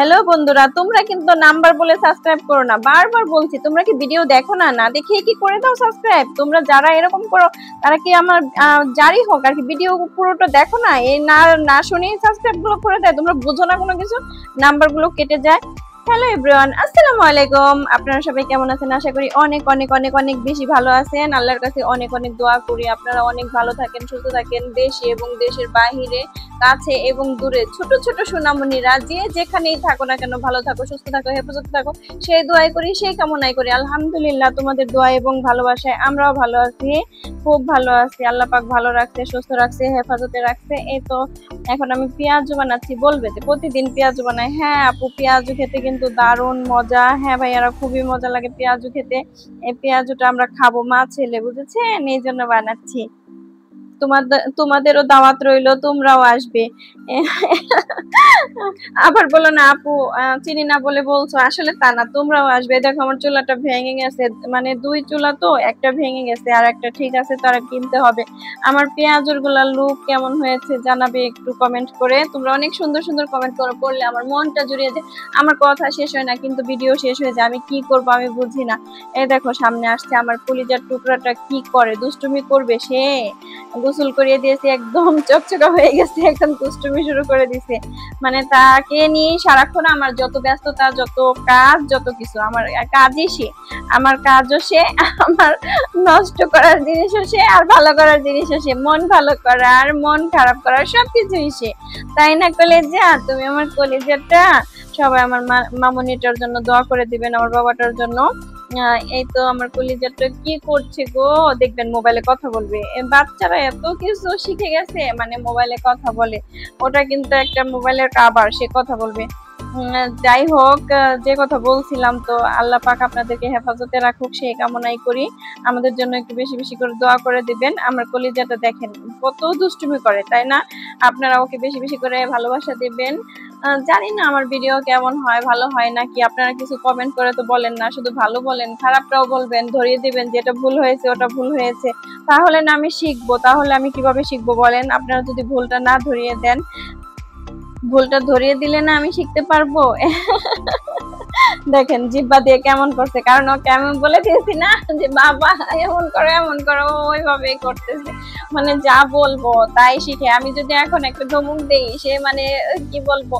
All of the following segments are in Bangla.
হ্যালো বন্ধুরা, তোমরা কিন্তু নাম্বার বলে সাবস্ক্রাইব করো না। বারবার বলছি, তোমরা কি ভিডিও দেখো না? না দেখে কি করে দাও সাবস্ক্রাইব? তোমরা যারা এরকম করো তারা কি আমার যারই হোক আর কি ভিডিও পুরোটা দেখো না, এই না না শুনেই সাবস্ক্রাইব গুলো করে দেয়। তোমরা বুঝো না কোনো কিছু, নাম্বার গুলো কেটে যায়। হ্যালো এভরিওয়ান, আসসালামু আলাইকুম। আপনারা সবাই কেমন আছেন? আশা করি অনেক অনেক অনেক অনেক বেশি ভালো আছেন। আল্লাহর কাছে অনেক অনেক দোয়া করি আপনারা অনেক ভালো থাকেন, সুস্থ থাকেন। দেশে এবং দেশের বাহিরে, কাছে এবং দূরে, ছোট ছোট সোনামণিরা যে যেখানেই থাকো না কেন, ভালো থাকো, সুস্থ থাকো, হেফাজতে থাকো, সেই দোয়াই করি, সেই কামনাই করি। আলহামদুলিল্লাহ, তোমাদের দোয়া এবং ভালোবাসায় আমরাও ভালো আছি, খুব ভালো আছি। আল্লাহ পাক ভালো রাখছে, সুস্থ রাখছে, হেফাজতে রাখছে। এই তো এখন আমি পেঁয়াজ বানাচ্ছি। বলবে যে প্রতিদিন পেঁয়াজ বানায়? হ্যাঁ আপু, পেঁয়াজ খেতে কিন্তু দারুণ মজা। হ্যাঁ ভাইয়ারা, খুবই মজা লাগে পেঁয়াজ খেতে। এই পেঁয়াজটা আমরা খাবো মা ছেলে, বুঝেছেন? এই জন্য বানাচ্ছি। তোমাদেরও দাওয়াত রইলো, তোমরাও আসবে। আবার বলো না আপু চিনি না বলে বলছো, আসলে তা না, তোমরাও আসবে। দেখো আমার চুলাটা ভেঙে গেছে, মানে দুই চুলা তো, একটা ভেঙে গেছে আর একটা ঠিক আছে, তারা কিনতে হবে। আমার পেঁয়াজের গুলা লুক কেমন হয়েছে জানাবে একটু কমেন্ট করে। তোমরা অনেক সুন্দর সুন্দর কমেন্ট করলে আমার মনটা জুড়িয়ে যায়। আমার কথা শেষ হয় না কিন্তু ভিডিও শেষ হয়ে যায়, আমি কি করব আমি বুঝি না। এই দেখো সামনে আসছে আমার কলিজার টুকরাটা, কি করে দুষ্টুমি করবে সে। গোসল করিয়ে দিয়েছি, একদম চকচকা হয়ে গেছে, এখন দুষ্টুমি শুরু করে দিছে। মানে তাকে নিয়ে সারাক্ষণ আমার যত ব্যস্ততা, যত কাজ, যত কিছু, আমার কাজই সে, আমার কাজও সে, আমার নষ্ট করার জিনিসও সে, আর ভালো করার জিনিসও সে। মন ভালো করার, মন খারাপ করার সবকিছুই সে, তাই না কলেজা? তুমি আমার কলেজাটা। সবাই আমার মামুনিটার জন্য দোয়া করে দিবেন, আমার বাবাটার জন্য। এই তো আমার কলিজাটা কি করছে গো, দেখবেন মোবাইলে কথা বলবে। বাচ্চারা এত কিছু শিখে গেছে, মানে মোবাইলে কথা বলে। ওটা কিন্তু একটা মোবাইলের কাবার, সে কথা বলবে। যাই হোক, যে কথা বলছিলাম, তো আল্লাহ পাক আপনাদেরকে হেফাজতে রাখুক, সেই কামনাই করি। আমাদের জন্য একটু বেশি বেশি করে দোয়া করে দিবেন। আমার কলিজাটা দেখেন কত দুষ্টুমি করে, তাই না? আপনারা ওকে বেশি বেশি করে ভালোবাসা দিবেন। জানি না আমার ভিডিও কেমন হয়, ভালো হয় নাকি। আপনারা কিছু কমেন্ট করে তো বলেন না, শুধু ভালো বলেন, খারাপটাও বলবেন, ধরিয়ে দিবেন যেটা ভুল হয়েছে ওটা ভুল হয়েছে। তাহলে না আমি শিখবো, তাহলে আমি কিভাবে শিখবো বলেন? আপনারা যদি ভুলটা না ধরিয়ে দেন, ভুলটা ধরিয়ে দিলে না আমি শিখতে পারবো। দেখেন জিব্বা দিয়ে কেমন করছে, কারণ ওকে আমি বলে দিয়েছি না যে বাবা এমন করো এমন করো, ওইভাবেই করতেছে। মানে যা বলবো তাই শিখে। আমি যদি এখন একটু ধমক দেই, সে মানে কি বলবো,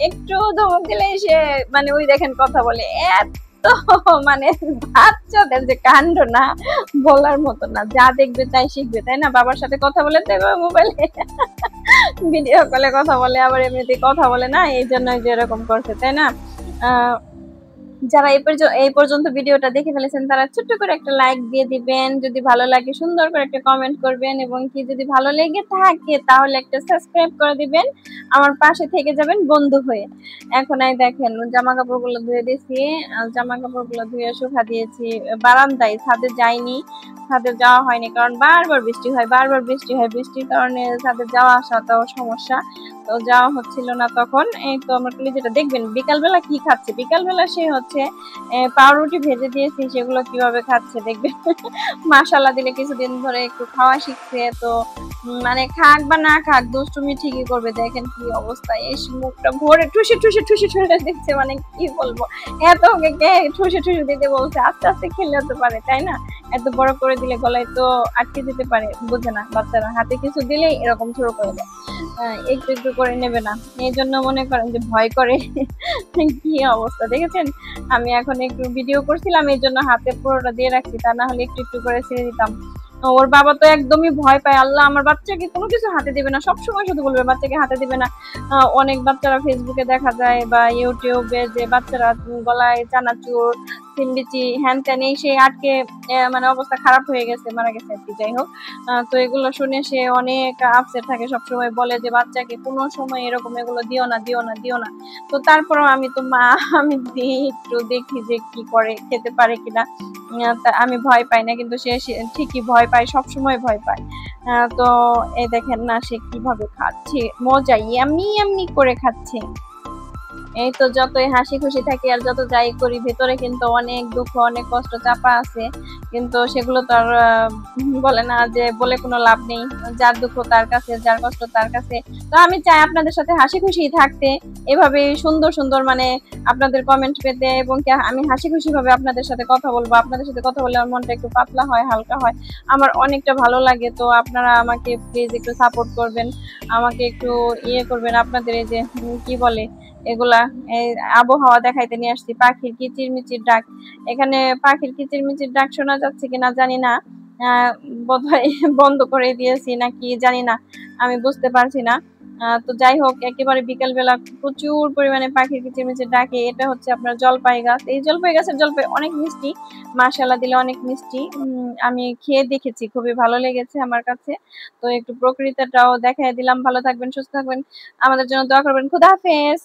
একটু ধমক দিলে সে মানে ওই দেখেন কথা বলে। তো মানে বাচ্চাদের যে কাণ্ড না, বলার মতো না। যা দেখবে তাই শিখবে, তাই না? বাবার সাথে কথা বলে দেবে মোবাইলে, ভিডিও কলে কথা বলে, আবার এমনিতে কথা বলে না, এই জন্যই যে এরকম করছে, তাই না? যারা এই পর্যন্ত ভিডিওটা দেখে ফেলেছেন তারা ছোট্ট করে একটা লাইক দিয়ে দিবেন, যদি ভালো লাগে সুন্দর করে একটা কমেন্ট করবেন, এবং কি যদি ভালো লেগে থাকে তাহলে একটা সাবস্ক্রাইব করে দিবেন, আমার পাশে থেকে যাবেন বন্ধু হয়ে। এখন এই দেখেন জামা কাপড়গুলো ধুয়ে দিয়েছি, জামা কাপড়গুলো ধুয়ে শুকা দিয়েছি বারান্দায়, ছাদে যাইনি, ছাদে যাওয়া হয়নি, কারণ বারবার বৃষ্টি হয়, বারবার বৃষ্টি হয়, বৃষ্টির কারণে ছাদে যাওয়া আসাটাও সমস্যা, তো যাওয়া হচ্ছিল না তখন। এই তো আমার কলিজাটা দেখবেন বিকালবেলা কি খাচ্ছে। বিকালবেলা সে হচ্ছে পাউরুটি ভেজে দিয়েছি, সেগুলো কিভাবে খাচ্ছে দেখবেন। মাশাআল্লাহ দিলে কিছুদিন ধরে একটু খাওয়া শিখছে, তো মানে খাক বা না খাক দুষ্টুমি ঠিকই করবে। দেখেন কি অবস্থা, এই মুখটা ভরে ঠুসে ঠুসে ঠুসে ঠুসে দিচ্ছে, মানে কি বলবো, এত ওকে কে ঠুসে ঠুসে দিতে বলছে? আস্তে আস্তে খেলে হতে পারে, তাই না? এত বড় করে দিলে গলায় তো আটকে দিতে পারে, বুঝে না বাচ্চারা, হাতে কিছু দিলেই এরকম শুরু করে দেয়। একটু একটু করে নেবে না, এই জন্য মনে করেন যে ভয় করে। কি অবস্থা দেখেছেন? আমি এখন একটু ভিডিও করছিলাম, এই জন্য হাতে পুরোটা দিয়ে রাখছি, তা না হলে একটু একটু করে ছেড়ে দিতাম। ওর বাবা তো একদমই ভয় পায়, আল্লাহ আমার বাচ্চাকে কোনো কিছু হাতে দিবে না, সবসময় শুধু বলবে বাচ্চাকে হাতে দিবে না। অনেক বাচ্চারা ফেসবুকে দেখা যায় বা ইউটিউবে, যে বাচ্চারা গলায় চানাচুর, সিমবিচি, হ্যান ত্যান এই সেই আটকে মানে অবস্থা খারাপ হয়ে গেছে, মারা গেছে আর কি। যাই হোক, তো এগুলো শুনে সে অনেক আপসেট থাকে, সবসময় বলে যে বাচ্চাকে কোনো সময় এরকম এগুলো দিও না, দিও না, দিও না। তো তারপরেও আমি তো মা, আমি দিই, একটু দেখি যে কি করে, খেতে পারে কিনা। আমি ভয় পাই না, কিন্তু সে ঠিকই ভয় পায়, সবসময় ভয় পায়। তো এই দেখেন না সে কিভাবে খাচ্ছে, মজা এমনি এমনি করে খাচ্ছে। এই তো যতই হাসি খুশি থাকি আর যত যাই করি ভেতরে কিন্তু অনেক দুঃখ অনেক কষ্ট চাপা আছে, কিন্তু সেগুলো তো আর বলে না যে বলে কোনো লাভ নেই, যার দুঃখ তার কাছে যার কষ্ট তার কাছে। তো আমি চাই আপনাদের সাথে হাসি খুশি থাকতে, এভাবে সুন্দর সুন্দর মানে আপনাদের কমেন্ট পেতে, এবং আমি হাসি খুশি ভাবে আপনাদের সাথে কথা বলবো। আপনাদের সাথে কথা বললে আমার মনটা একটু পাতলা হয়, হালকা হয়, আমার অনেকটা ভালো লাগে। তো আপনারা আমাকে প্লিজ একটু সাপোর্ট করবেন, আমাকে একটু ইয়ে করবেন। আপনাদের এই যে কি বলে এগুলা, এই আবহাওয়া দেখাইতে নিয়ে আসছি, পাখির কিচিরমিচির ডাক। এখানে পাখির কিচিরমিচির ডাক শোনা যাচ্ছে কিনা জানি না, বোধহয় বন্ধ করে দিয়েছি নাকি জানি না, আমি বুঝতে পারছি না। তো যাই হোক, একেবারে বিকেল বেলা প্রচুর পরিমাণে পাখির কিচিরমিচির ডাকে। এটা হচ্ছে আপনার জলপাই গাছ, এই জলপাই গাছের জলপাই অনেক মিষ্টি, মাশাআল্লাহ দিলে অনেক মিষ্টি। আমি খেয়ে দেখেছি, খুবই ভালো লেগেছে আমার কাছে। তো একটু প্রকৃতিটাও দেখাই দিলাম। ভালো থাকবেন, সুস্থ থাকবেন, আমাদের জন্য দোয়া করবেন। খুদা হাফেজ।